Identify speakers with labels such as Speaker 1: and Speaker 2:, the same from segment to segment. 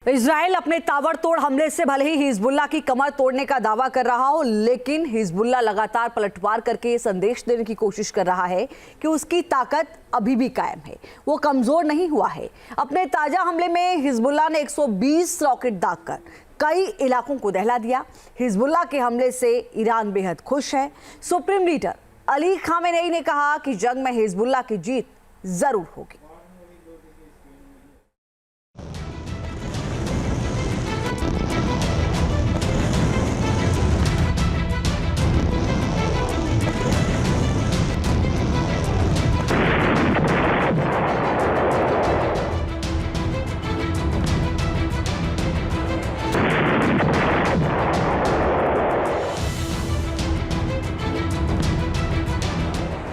Speaker 1: Israel अपने ताबड़तोड़ हमले से भले ही हिजबुल्ला की कमर तोड़ने का दावा कर रहा हो, लेकिन हिजबुल्ला लगातार पलटवार करके ये संदेश देने की कोशिश कर रहा है कि उसकी ताकत अभी भी कायम है, वो कमजोर नहीं हुआ है। अपने ताजा हमले में हिजबुल्ला ने 120 रॉकेट दागकर कई इलाकों को दहला दिया। हिजबुल्ला के हमले से ईरान बेहद खुश है। सुप्रीम लीडर अली खामेनेई ने कहा कि जंग में हिजबुल्ला की जीत जरूर होगी।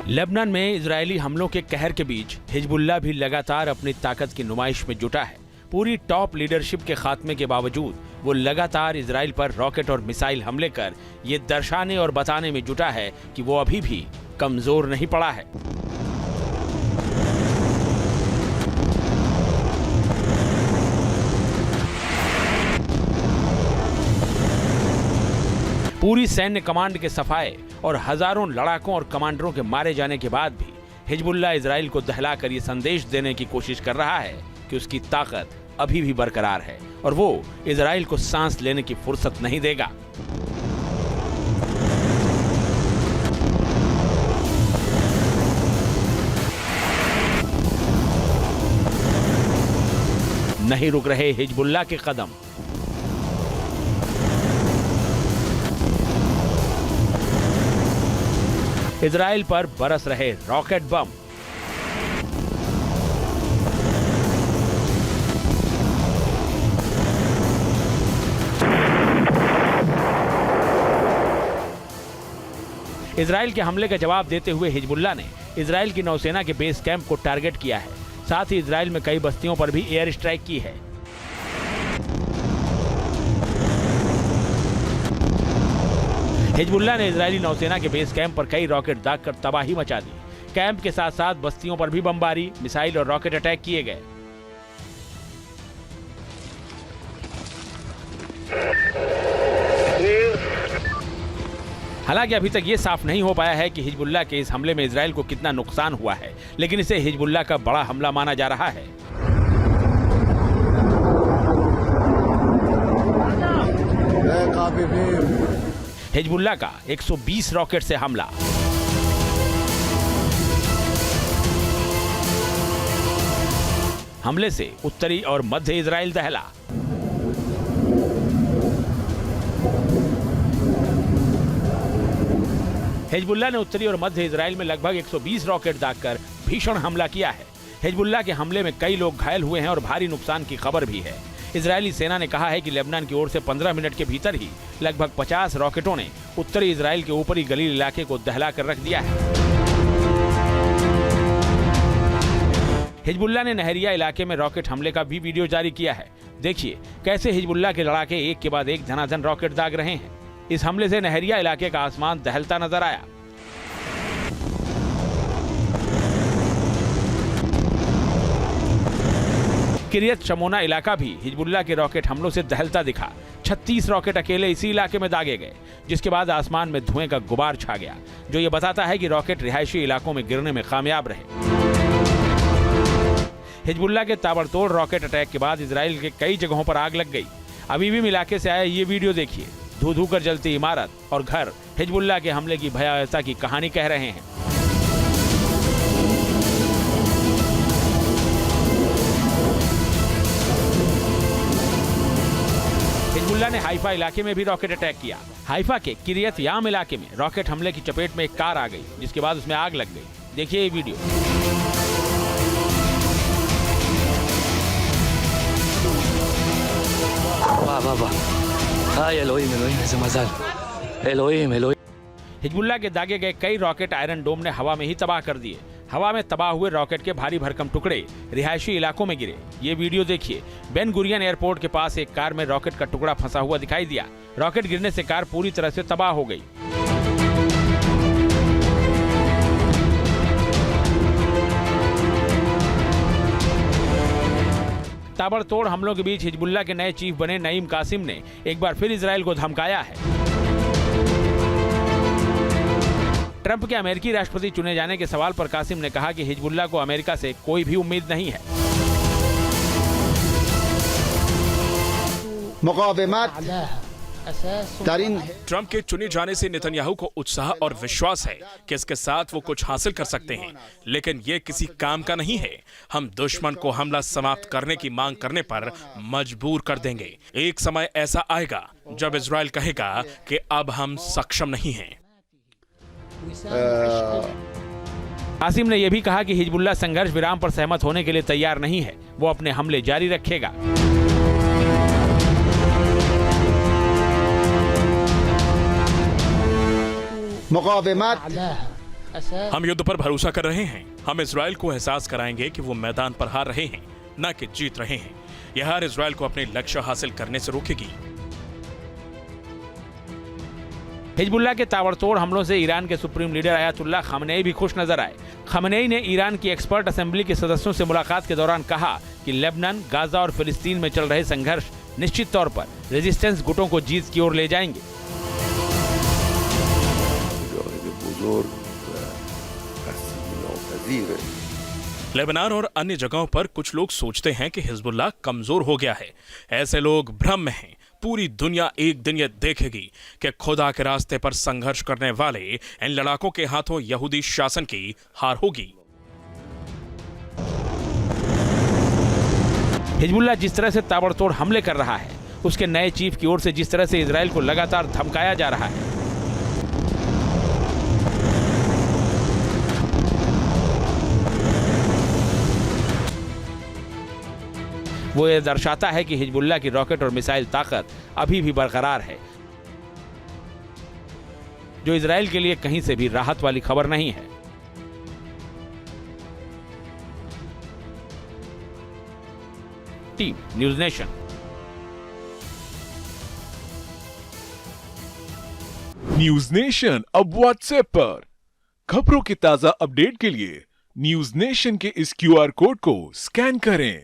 Speaker 2: लेबनान में इजरायली हमलों के कहर के बीच हिजबुल्ला भी लगातार अपनी ताकत की नुमाइश में जुटा है। पूरी टॉप लीडरशिप के खात्मे के बावजूद वो लगातार इजराइल पर रॉकेट और मिसाइल हमले कर ये दर्शाने और बताने में जुटा है कि वो अभी भी कमजोर नहीं पड़ा है। पूरी सैन्य कमांड के सफाए और हजारों लड़ाकों और कमांडरों के मारे जाने के बाद भी हिजबुल्ला इजराइल को दहलाकर ये संदेश देने की कोशिश कर रहा है कि उसकी ताकत अभी भी बरकरार है और वो इजराइल को सांस लेने की फुर्सत नहीं देगा। नहीं रुक रहे हिजबुल्ला के कदम। इजराइल पर बरस रहे रॉकेट बम। इजराइल के हमले का जवाब देते हुए हिजबुल्ला ने इजराइल की नौसेना के बेस कैंप को टारगेट किया है। साथ ही इजराइल में कई बस्तियों पर भी एयर स्ट्राइक की है। हिजबुल्ला ने इजरायली नौसेना के बेस कैंप पर कई रॉकेट दागकर तबाही मचा दी। कैंप के साथ साथ बस्तियों पर भी बमबारी, मिसाइल और रॉकेट अटैक किए गए। हालांकि अभी तक ये साफ नहीं हो पाया है कि हिजबुल्ला के इस हमले में इजराइल को कितना नुकसान हुआ है, लेकिन इसे हिजबुल्ला का बड़ा हमला माना जा रहा है। हिजबुल्ला का 120 रॉकेट से हमला। हमले से उत्तरी और मध्य इजराइल दहला। हिजबुल्ला ने उत्तरी और मध्य इजराइल में लगभग 120 रॉकेट दागकर भीषण हमला किया है। हिजबुल्ला के हमले में कई लोग घायल हुए हैं और भारी नुकसान की खबर भी है। इजरायली सेना ने कहा है कि लेबनान की ओर से 15 मिनट के भीतर ही लगभग 50 रॉकेटों ने उत्तरी इजराइल के ऊपरी गलील इलाके को दहला कर रख दिया है। हिजबुल्ला ने नहरिया इलाके में रॉकेट हमले का भी वीडियो जारी किया है। देखिए कैसे हिजबुल्ला के लड़ाके एक के बाद एक धनाधन रॉकेट दाग रहे हैं। इस हमले से नहरिया इलाके का आसमान दहलता नजर आया। किरियत शमोना इलाका भी हिजबुल्ला के रॉकेट हमलों से दहलता दिखा। 36 रॉकेट अकेले इसी इलाके में दागे गए, जिसके बाद आसमान में धुएं का गुबार छा गया, जो ये बताता है कि रॉकेट रिहायशी इलाकों में गिरने में कामयाब रहे। हिजबुल्ला के ताबड़तोड़ रॉकेट अटैक के बाद इजराइल के कई जगहों पर आग लग गई। अबीबीम इलाके से आया ये वीडियो देखिए। धू धू कर जलती इमारत और घर हिजबुल्ला के हमले की भयावहता की कहानी कह रहे हैं। हिजबुल्ला ने हाइफा इलाके में भी रॉकेट अटैक किया। हाइफा के किरियत याम इलाके में रॉकेट हमले की चपेट में एक कार आ गई, जिसके बाद उसमें आग लग गई। देखिए ये वीडियो।
Speaker 3: वाह वाह वाह, हाय एलोहिम एलोहिम, ऐसे मजाल, एलोहिम एलोहिम।
Speaker 2: हिजबुल्ला के दागे गए कई रॉकेट आयरन डोम ने हवा में ही तबाह कर दिए। हवा में तबाह हुए रॉकेट के भारी भरकम टुकड़े रिहायशी इलाकों में गिरे। ये वीडियो देखिए। बेन गुरियन एयरपोर्ट के पास एक कार में रॉकेट का टुकड़ा फंसा हुआ दिखाई दिया। रॉकेट गिरने से कार पूरी तरह से तबाह हो गई। ताबड़तोड़ हमलों के बीच हिजबुल्लाह के नए चीफ बने नईम कासिम ने एक बार फिर इजराइल को धमकाया है। ट्रंप के अमेरिकी राष्ट्रपति चुने जाने के सवाल पर कासिम ने कहा कि हिजबुल्लाह को अमेरिका से कोई भी उम्मीद नहीं है।
Speaker 4: ट्रंप के चुने जाने से नेतन्याहू को उत्साह और विश्वास है कि इसके साथ वो कुछ हासिल कर सकते हैं, लेकिन ये किसी काम का नहीं है। हम दुश्मन को हमला समाप्त करने की मांग करने पर मजबूर कर देंगे। एक समय ऐसा आएगा जब इजराइल कहेगा कि अब हम सक्षम नहीं हैं।
Speaker 2: कासिम ने यह भी कहा कि हिजबुल्लाह संघर्ष विराम पर सहमत होने के लिए तैयार नहीं है, वो अपने हमले जारी रखेगा।
Speaker 4: हम युद्ध पर भरोसा कर रहे हैं। हम इजराइल को एहसास कराएंगे कि वो मैदान पर हार रहे हैं, न कि जीत रहे हैं। यह हार इजराइल को अपने लक्ष्य हासिल करने से रोकेगी।
Speaker 2: हिजबुल्लाह के ताबड़तोड़ हमलों से ईरान के सुप्रीम लीडर अयातुल्लाह खamenei भी खुश नजर आए। खamenei ने ईरान की एक्सपर्ट असेंबली के सदस्यों से मुलाकात के दौरान कहा कि लेबनान, गाजा और फिलिस्तीन में चल रहे संघर्ष निश्चित तौर पर रेजिस्टेंस गुटों को जीत की ओर ले जाएंगे।
Speaker 4: लेबनान और अन्य जगहों पर कुछ लोग सोचते हैं कि हिजबुल्लाह कमजोर हो गया है। ऐसे लोग भ्रम में हैं। पूरी दुनिया एक दिन यह देखेगी कि खुदा के रास्ते पर संघर्ष करने वाले इन लड़ाकों के हाथों यहूदी शासन की हार होगी।
Speaker 2: हिजबुल्लाह जिस तरह से ताबड़तोड़ हमले कर रहा है, उसके नए चीफ की ओर से जिस तरह से इजराइल को लगातार धमकाया जा रहा है, वो ये दर्शाता है कि हिजबुल्लाह की रॉकेट और मिसाइल ताकत अभी भी बरकरार है, जो इजराइल के लिए कहीं से भी राहत वाली खबर नहीं है। Team news nation.
Speaker 5: News nation अब व्हाट्सएप पर। खबरों के ताजा अपडेट के लिए न्यूज़ नेशन के इस QR कोड को स्कैन करें।